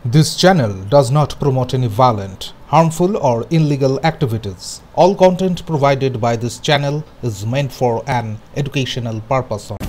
This channel does not promote any violent, harmful, or illegal activities. All content provided by this channel is meant for an educational purpose only.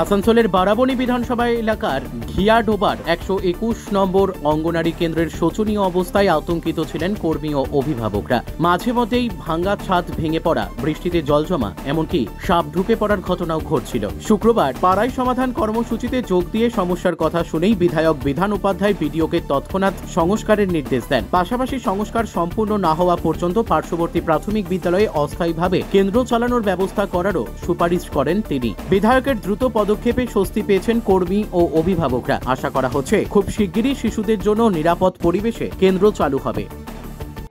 আসানসোলের বারাবণী বিধানসভা এলাকার ঘিয়াডোবার 121 নম্বর অঙ্গনারী কেন্দ্রের শোচনীয় অবস্থায় আতঙ্কিত ছিলেন কর্মী ও অভিভাবকরা। মাঝে মধ্যেই ভাঙা ছাদ ভেঙে পড়া, বৃষ্টিতে জল জমা, এমনকি সাপ ঢুকে পড়ার ঘটনাও ঘটছিল। শুক্রবার পাড়ায় সমাধান কর্মসূচিতে যোগ দিয়ে সমস্যার কথা শুনেই বিধায়ক বিধান উপাধ্যায় বিডিওকে তৎক্ষণাৎ সংস্কারের নির্দেশ দেন। পাশাপাশি সংস্কার সম্পূর্ণ না হওয়া পর্যন্ত পার্শ্ববর্তী প্রাথমিক বিদ্যালয়ে অস্থায়ীভাবে কেন্দ্র চালানোর ব্যবস্থা করারও সুপারিশ করেন তিনি। বিধায়কের দ্রুত পদক্ষেপে স্বস্তি পেয়েছেন কর্মী ও অভিভাবকরা। আশা করা হচ্ছে খুব শিগগিরই শিশুদের জন্য নিরাপদ পরিবেশে কেন্দ্র চালু হবে।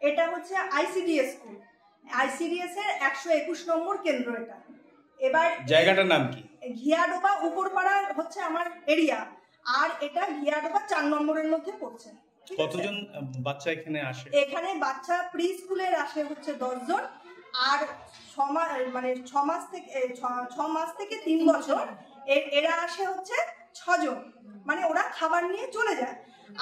এটা হচ্ছে আইসিডিএস স্কুল, আইসিডিএস এর 121 নম্বর কেন্দ্র। এটা এবার জায়গাটার নাম কি? ঘিয়াডোবা উপরপাড়া হচ্ছে আমার এরিয়া, আর এটা ঘিয়াডোবা 4 নম্বরের মধ্যে পড়ছে। কতজন বাচ্চা এখানে আসে? এখানে বাচ্চা প্রি স্কুলের আসে হচ্ছে 10 জন, আর 6 মাস থেকে 3 বছর এরা আসে হচ্ছে 6 জন। মানে ওরা খাবার নিয়ে চলে যায়,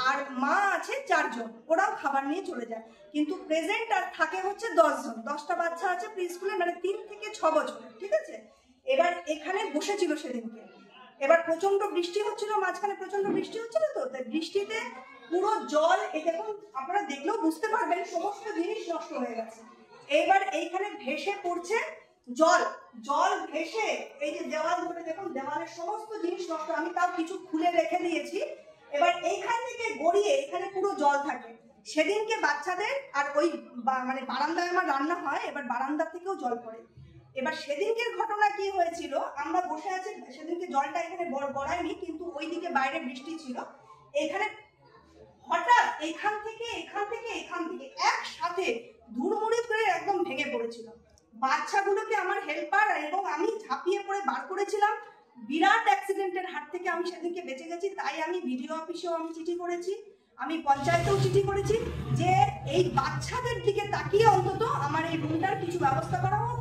আর মা আছে 4 জন, ওরাও খাবার নিয়ে চলে যায়। কিন্তু প্রেজেন্ট আর থাকে হচ্ছে 10 জন। 10টা বাচ্চা আছে প্রি স্কুলে, মানে 3 থেকে 6 বছরের। ঠিক আছে, এবার এখানে বসেছিল সেদিনকে। এবার প্রচন্ড বৃষ্টি হচ্ছিল, মাঝখানে প্রচন্ড বৃষ্টি হচ্ছিল, তো বৃষ্টিতে পুরো জল, এই দেখুন আপনারা দেখলেও বুঝতে পারবেন সমস্ত জিনিস নষ্ট হয়ে গেছে। এইবার এইখানে ভেসে পড়ছে জল, জল ভেসে এই যে দেওয়াল ধরে দেখুন, দেওয়ালের সমস্ত জিনিস নষ্ট। আমি তাও কিছু খুলে রেখে দিয়েছি। এবার এইখান থেকে গড়িয়ে এখানে পুরো জল থাকে। সেদিনকে বাচ্চাদের আর ওই মানে বারান্দায় আমার রান্না হয়, এবার বারান্দা থেকেও জল পড়ে। এবার সেদিনকের ঘটনা কি হয়েছিল, আমরা বসে আছি, সেদিনকে জলটা এখানে গড়ায়নি, কিন্তু ওইদিকে বাইরে বৃষ্টি ছিল। এখানে হঠাৎ এখান থেকে একসাথে ধুড়মুড়ি করে একদম ভেঙে পড়েছিল। বাচ্চাগুলোকে আমার হেল্পার এবং আমি ঝাঁপিয়ে পড়ে বার করেছিলাম। বিরাট অ্যাক্সিডেন্টের হাত থেকে আমি সেদিনকে বেঁচে গেছি। তাই আমি ভিডিও অফিসেও আমি চিঠি করেছি, আমি পঞ্চায়েতেও চিঠি করেছি যে এই বাচ্চাদের দিকে তাকিয়ে অন্তত আমার এই রুমটার কিছু ব্যবস্থা করা হোক।